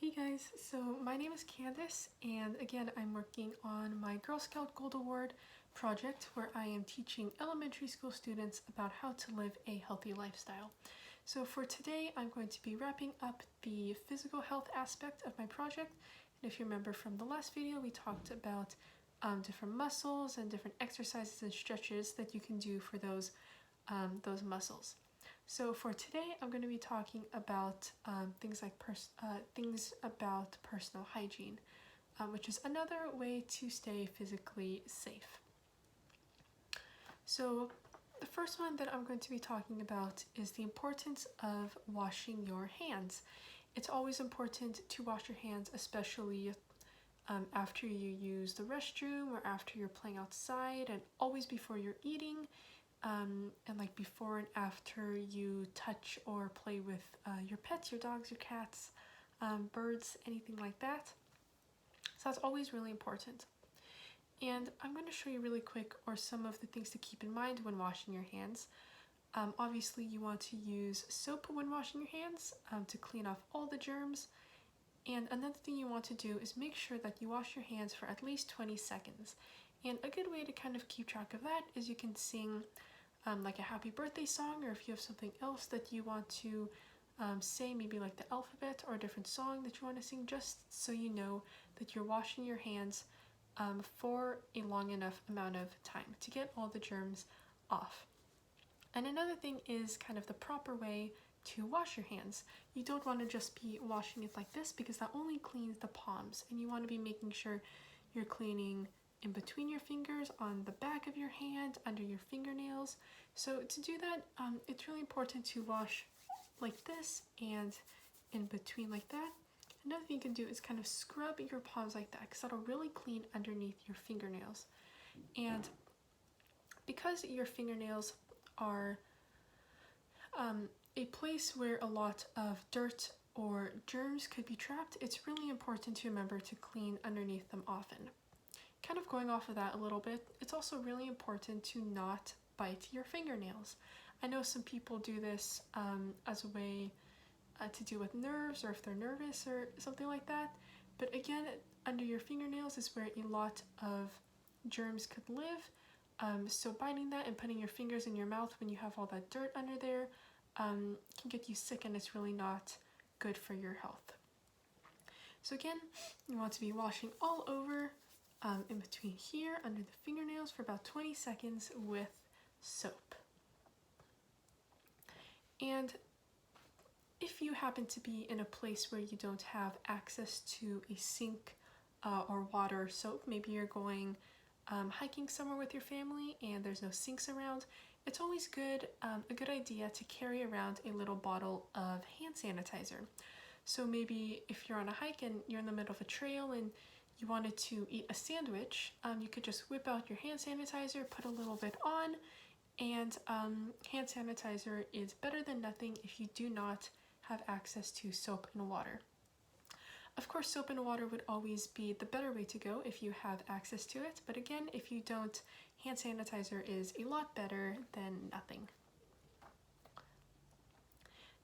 Hey guys, so my name is Candice, and again I'm working on my Girl Scout Gold Award project where I am teaching elementary school students about how to live a healthy lifestyle. So for today I'm going to be wrapping up the physical health aspect of my project, and if you remember from the last video we talked about different muscles and different exercises and stretches that you can do for those muscles. So for today, I'm going to be talking about things about personal hygiene, which is another way to stay physically safe. So the first one that I'm going to be talking about is the importance of washing your hands. It's always important to wash your hands, especially after you use the restroom or after you're playing outside, and always before you're eating. And like before and after you touch or play with your pets, your dogs, your cats, birds, anything like that. So that's always really important. And I'm going to show you really quick some of the things to keep in mind when washing your hands. Obviously you want to use soap when washing your hands to clean off all the germs. And another thing you want to do is make sure that you wash your hands for at least 20 seconds. And a good way to kind of keep track of that is you can sing like a happy birthday song, or if you have something else that you want to say, maybe like the alphabet or a different song that you want to sing, just so you know that you're washing your hands for a long enough amount of time to get all the germs off. And another thing is kind of the proper way to wash your hands. You don't want to just be washing it like this, because that only cleans the palms, and you want to be making sure you're cleaning in between your fingers, on the back of your hand, under your fingernails. So to do that, it's really important to wash like this and in between like that. Another thing you can do is kind of scrub your palms like that, because that'll really clean underneath your fingernails. And because your fingernails are a place where a lot of dirt or germs could be trapped, it's really important to remember to clean underneath them often. Kind of going off of that a little bit, it's also really important to not bite your fingernails. I know some people do this as a way to deal with nerves, or if they're nervous or something like that. But again, under your fingernails is where a lot of germs could live. So biting that and putting your fingers in your mouth when you have all that dirt under there can get you sick, and it's really not good for your health. So again, you want to be washing all over in between here under the fingernails for about 20 seconds with soap. And if you happen to be in a place where you don't have access to a sink or water soap, maybe you're going hiking somewhere with your family and there's no sinks around, it's always a good idea to carry around a little bottle of hand sanitizer. So maybe if you're on a hike and you're in the middle of a trail and you wanted to eat a sandwich, you could just whip out your hand sanitizer, put a little bit on, and hand sanitizer is better than nothing if you do not have access to soap and water. Of course, soap and water would always be the better way to go if you have access to it, but again, if you don't, hand sanitizer is a lot better than nothing.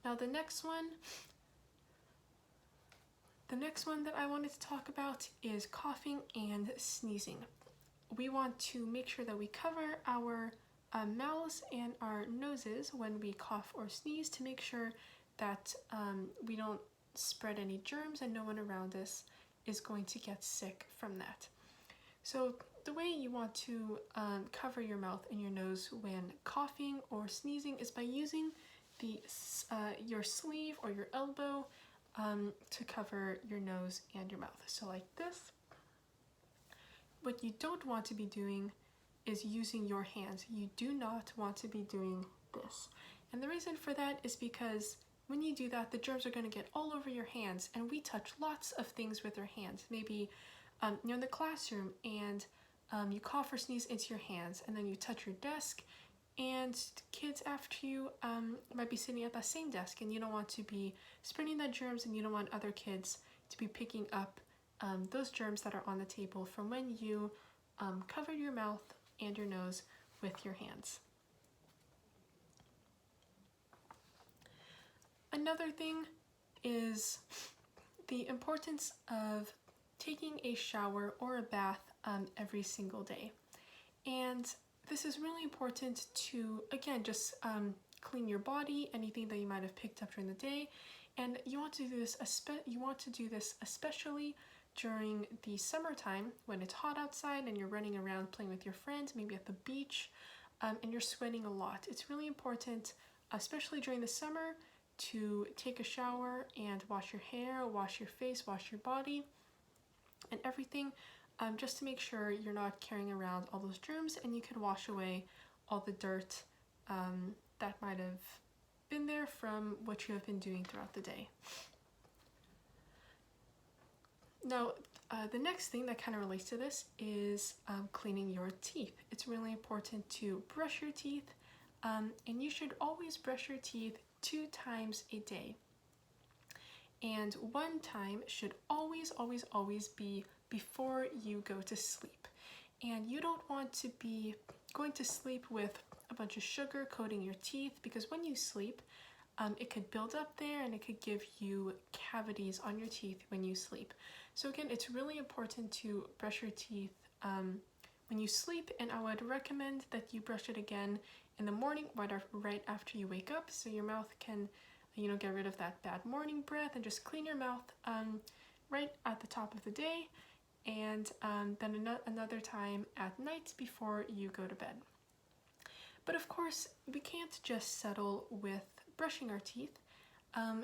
Now the next one that I wanted to talk about is coughing and sneezing. We want to make sure that we cover our mouths and our noses when we cough or sneeze, to make sure that we don't spread any germs and no one around us is going to get sick from that. So the way you want to cover your mouth and your nose when coughing or sneezing is by using your sleeve or your elbow to cover your nose and your mouth. So like this. What you don't want to be doing is using your hands. You do not want to be doing this. And the reason for that is because when you do that, the germs are going to get all over your hands, and we touch lots of things with our hands. Maybe you're in the classroom and you cough or sneeze into your hands, and then you touch your desk, and kids after you might be sitting at that same desk, and you don't want to be spreading that germs, and you don't want other kids to be picking up those germs that are on the table from when you covered your mouth and your nose with your hands. Another thing is the importance of taking a shower or a bath every single day. And this is really important to, again, just clean your body, anything that you might have picked up during the day. And you want to do this especially during the summertime when it's hot outside and you're running around playing with your friends, maybe at the beach, and you're sweating a lot. It's really important, especially during the summer, to take a shower and wash your hair, wash your face, wash your body, and everything, just to make sure you're not carrying around all those germs, and you can wash away all the dirt that might have been there from what you have been doing throughout the day. Now, the next thing that kind of relates to this is cleaning your teeth. It's really important to brush your teeth, and you should always brush your teeth 2 times a day. And 1 time should always be before you go to sleep. And you don't want to be going to sleep with a bunch of sugar coating your teeth, because when you sleep, it could build up there and it could give you cavities on your teeth when you sleep. So again, it's really important to brush your teeth when you sleep, and I would recommend that you brush it again in the morning right after you wake up, so your mouth can, get rid of that bad morning breath, and just clean your mouth right at the top of the day, and then another time at night before you go to bed. But of course, we can't just settle with brushing our teeth.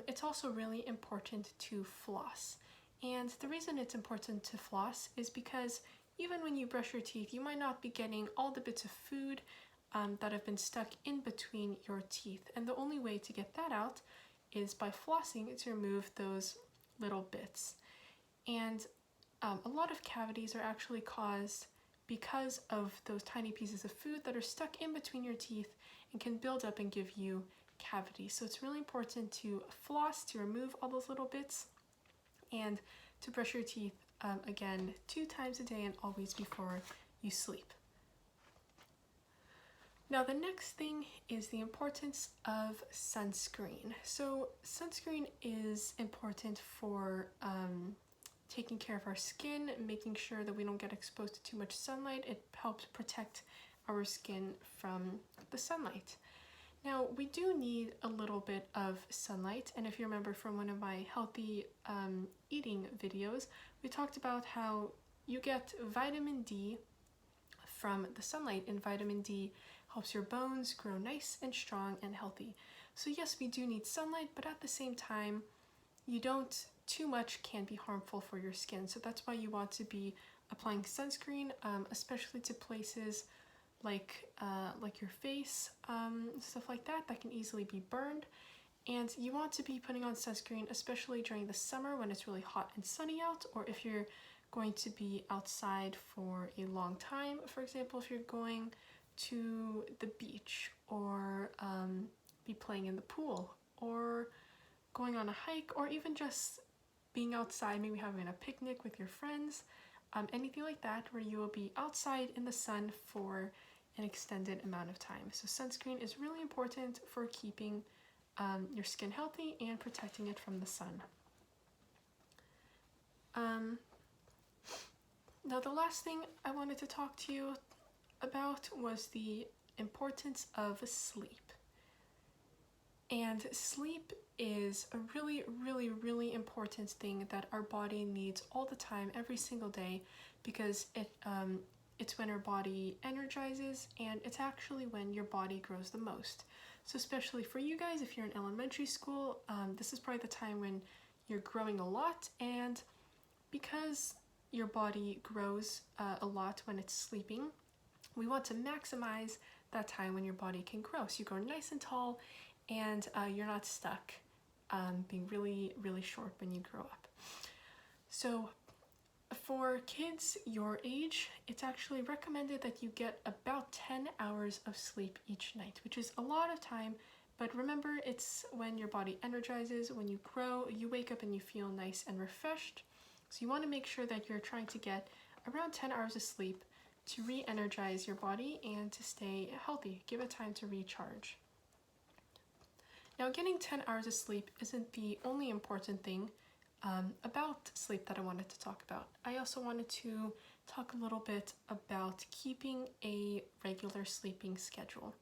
It's also really important to floss. And the reason it's important to floss is because even when you brush your teeth, you might not be getting all the bits of food that have been stuck in between your teeth. And the only way to get that out is by flossing to remove those little bits. And a lot of cavities are actually caused because of those tiny pieces of food that are stuck in between your teeth and can build up and give you cavities. So it's really important to floss to remove all those little bits, and to brush your teeth again 2 times a day and always before you sleep. Now the next thing is the importance of sunscreen. So sunscreen is important for taking care of our skin, making sure that we don't get exposed to too much sunlight. It helps protect our skin from the sunlight. Now, we do need a little bit of sunlight, and if you remember from one of my healthy eating videos, we talked about how you get vitamin D from the sunlight, and vitamin D helps your bones grow nice and strong and healthy. So yes, we do need sunlight, but at the same time, too much can be harmful for your skin. So that's why you want to be applying sunscreen, especially to places like your face, stuff like that can easily be burned. And you want to be putting on sunscreen, especially during the summer when it's really hot and sunny out, or if you're going to be outside for a long time. For example, if you're going to the beach, or be playing in the pool, or going on a hike, or even just being outside, maybe having a picnic with your friends, anything like that where you will be outside in the sun for an extended amount of time. So sunscreen is really important for keeping your skin healthy and protecting it from the sun. Now the last thing I wanted to talk to you about was the importance of sleep. And sleep is a really important thing that our body needs all the time, every single day, because it's when our body energizes, and it's actually when your body grows the most. So especially for you guys, if you're in elementary school, this is probably the time when you're growing a lot, and because your body grows a lot when it's sleeping, we want to maximize that time when your body can grow. So you grow nice and tall, and you're not stuck being really short when you grow up. So for kids your age, it's actually recommended that you get about 10 hours of sleep each night, which is a lot of time, but remember, it's when your body energizes, when you grow, you wake up and you feel nice and refreshed. So you want to make sure that you're trying to get around 10 hours of sleep to re-energize your body and to stay healthy. Give it time to recharge. Now, getting 10 hours of sleep isn't the only important thing about sleep that I wanted to talk about. I also wanted to talk a little bit about keeping a regular sleeping schedule.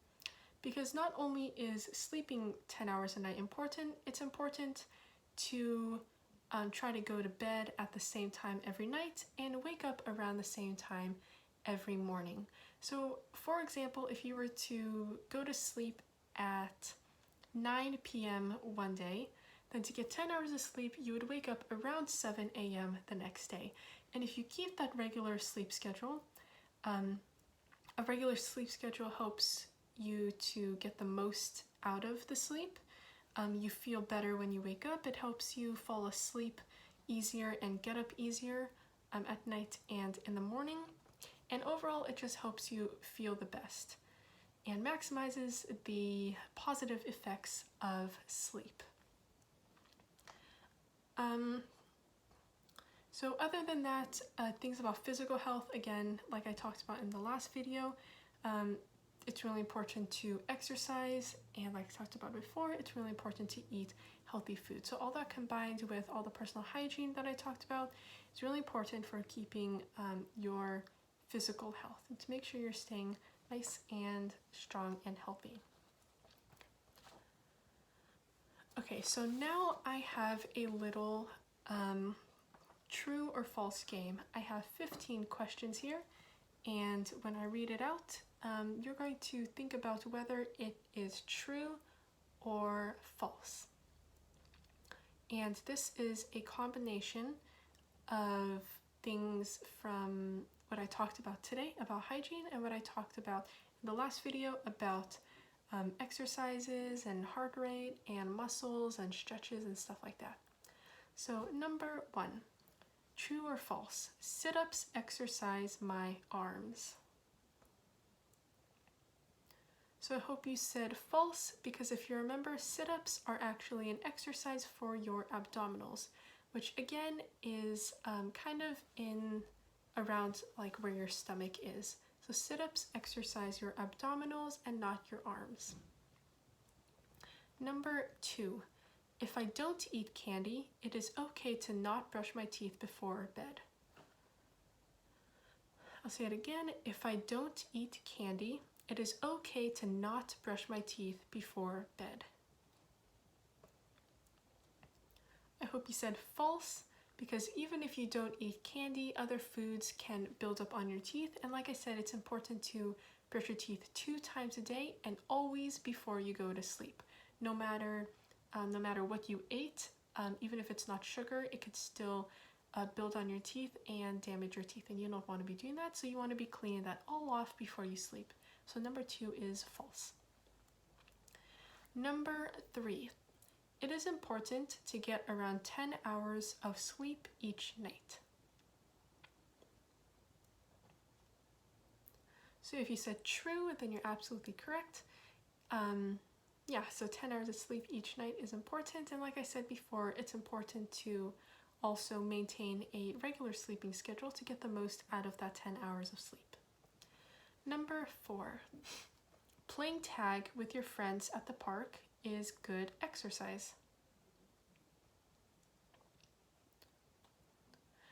Because not only is sleeping 10 hours a night important, it's important to try to go to bed at the same time every night and wake up around the same time every morning. So, for example, if you were to go to sleep at 9 p.m. one day, then to get 10 hours of sleep, you would wake up around 7 a.m. the next day. And if you keep that regular sleep schedule, a regular sleep schedule helps you to get the most out of the sleep. You feel better when you wake up. It helps you fall asleep easier and get up easier at night and in the morning. And overall, it just helps you feel the best and maximizes the positive effects of sleep. So other than that, things about physical health, again, like I talked about in the last video, it's really important to exercise, and like I talked about before, it's really important to eat healthy food. So all that combined with all the personal hygiene that I talked about is really important for keeping your physical health and to make sure you're staying nice and strong and healthy. Okay, so now I have a little true or false game. I have 15 questions here, and when I read it out, you're going to think about whether it is true or false. And this is a combination of things from what I talked about today about hygiene and what I talked about in the last video about exercises and heart rate and muscles and stretches and stuff like that. So number 1, true or false? Sit-ups exercise my arms. So I hope you said false, because if you remember, sit-ups are actually an exercise for your abdominals, which again is kind of in around like where your stomach is. So sit-ups exercise your abdominals and not your arms. Number 2, if I don't eat candy, it is okay to not brush my teeth before bed. I'll say it again. If I don't eat candy, it is okay to not brush my teeth before bed. I hope you said false, because even if you don't eat candy, other foods can build up on your teeth. And like I said, it's important to brush your teeth 2 times a day and always before you go to sleep. No matter what you ate, even if it's not sugar, it could still build on your teeth and damage your teeth, and you don't want to be doing that. So you want to be cleaning that all off before you sleep. So number 2 is false. Number 3, it is important to get around 10 hours of sleep each night. So if you said true, then you're absolutely correct. Yeah, so 10 hours of sleep each night is important. And like I said before, it's important to also maintain a regular sleeping schedule to get the most out of that 10 hours of sleep. Number 4, playing tag with your friends at the park is good exercise.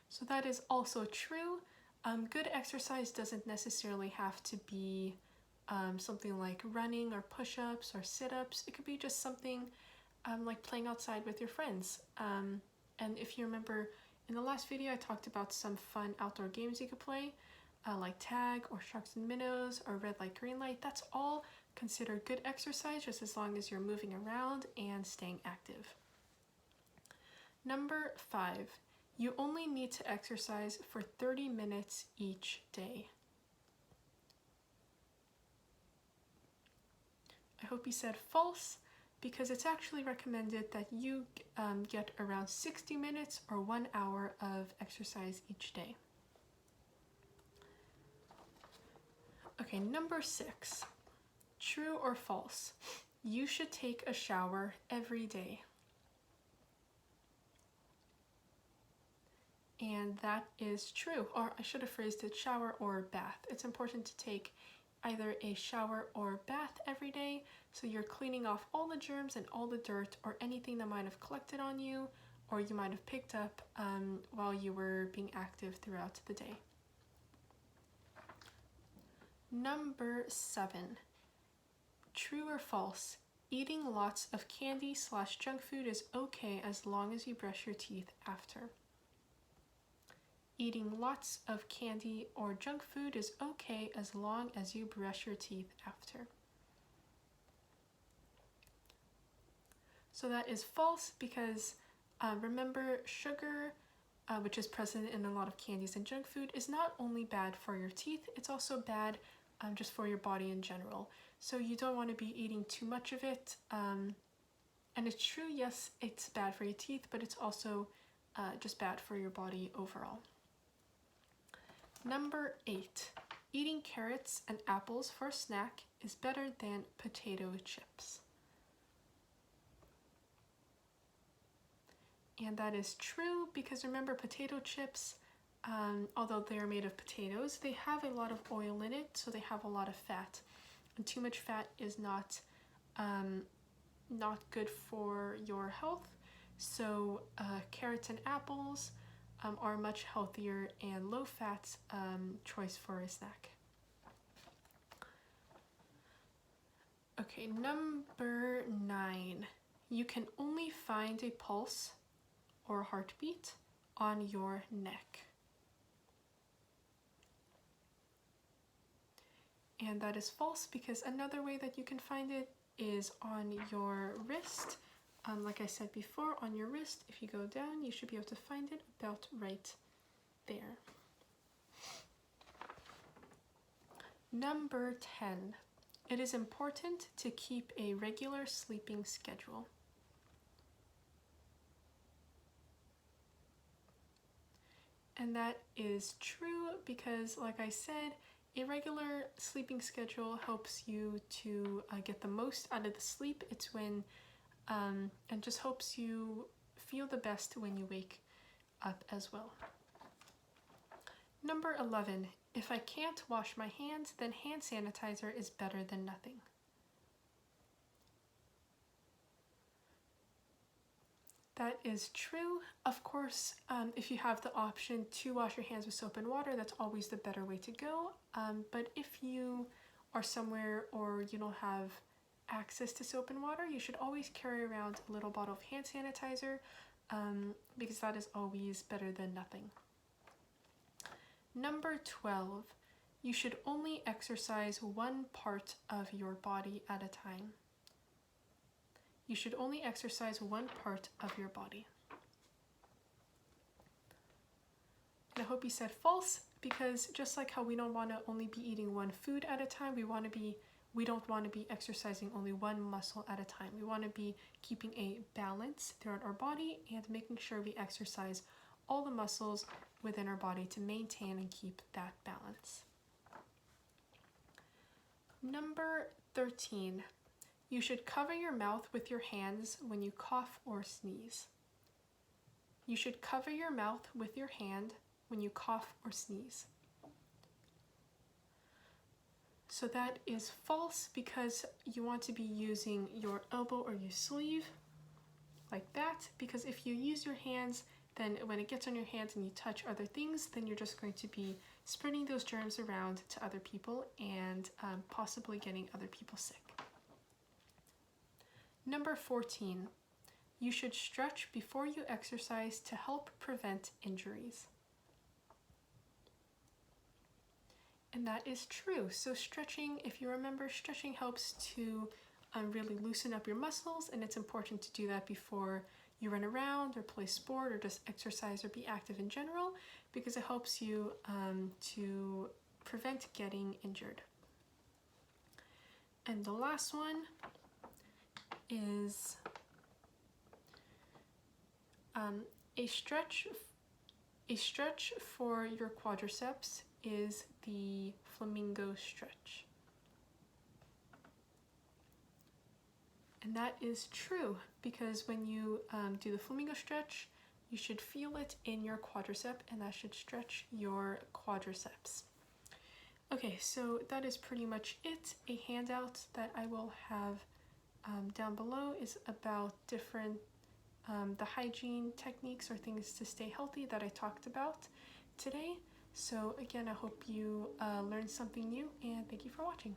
So that is also true. Good exercise doesn't necessarily have to be something like running or push-ups or sit-ups. It could be just something like playing outside with your friends. And if you remember in the last video, I talked about some fun outdoor games you could play, like tag or sharks and minnows or red light, green light. That's all considered good exercise, just as long as you're moving around and staying active. Number 5, you only need to exercise for 30 minutes each day. I hope you said false, because it's actually recommended that you get around 60 minutes or 1 hour of exercise each day. Okay, number 6, true or false? You should take a shower every day. And that is true, or I should have phrased it shower or bath. It's important to take either a shower or bath every day, so you're cleaning off all the germs and all the dirt or anything that might have collected on you, or you might have picked up while you were being active throughout the day. Number 7, true or false? Eating lots of candy/junk food is okay as long as you brush your teeth after. Eating lots of candy or junk food is okay as long as you brush your teeth after. So that is false because remember, sugar, which is present in a lot of candies and junk food, is not only bad for your teeth, it's also bad just for your body in general. So you don't want to be eating too much of it. And it's true, yes, it's bad for your teeth, but it's also just bad for your body overall. Number 8, eating carrots and apples for a snack is better than potato chips. And that is true because remember, potato chips, although they are made of potatoes, they have a lot of oil in it, so they have a lot of fat. And too much fat is not good for your health. So carrots and apples are much healthier and low-fat choice for a snack. Okay, number 9. You can only find a pulse or heartbeat on your neck. And that is false because another way that you can find it is on your wrist. Like I said before, on your wrist, if you go down, you should be able to find it about right there. Number 10. It is important to keep a regular sleeping schedule. And that is true because, like I said, a regular sleeping schedule helps you to get the most out of the sleep. It's when, and just helps you feel the best when you wake up as well. Number 11, if I can't wash my hands, then hand sanitizer is better than nothing. That is true. Of course, if you have the option to wash your hands with soap and water, that's always the better way to go. But if you are somewhere or you don't have access to soap and water, you should always carry around a little bottle of hand sanitizer because that is always better than nothing. Number 12, you should only exercise one part of your body at a time. You should only exercise one part of your body. And I hope you said false because just like how we don't want to only be eating one food at a time, we don't want to be exercising only one muscle at a time. We want to be keeping a balance throughout our body and making sure we exercise all the muscles within our body to maintain and keep that balance. Number 13. You should cover your mouth with your hands when you cough or sneeze. You should cover your mouth with your hand when you cough or sneeze. So that is false because you want to be using your elbow or your sleeve like that, because if you use your hands, then when it gets on your hands and you touch other things, then you're just going to be spreading those germs around to other people and possibly getting other people sick. Number 14, you should stretch before you exercise to help prevent injuries. And that is true. So stretching, if you remember, stretching helps to really loosen up your muscles, and it's important to do that before you run around or play sport or just exercise or be active in general, because it helps you to prevent getting injured. And the last one is a stretch for your quadriceps is the flamingo stretch. And that is true because when you do the flamingo stretch, you should feel it in your quadricep, and that should stretch your quadriceps. Okay, so that is pretty much it. A handout that I will have down below is about different the hygiene techniques or things to stay healthy that I talked about today. So again, I hope you learned something new, and thank you for watching.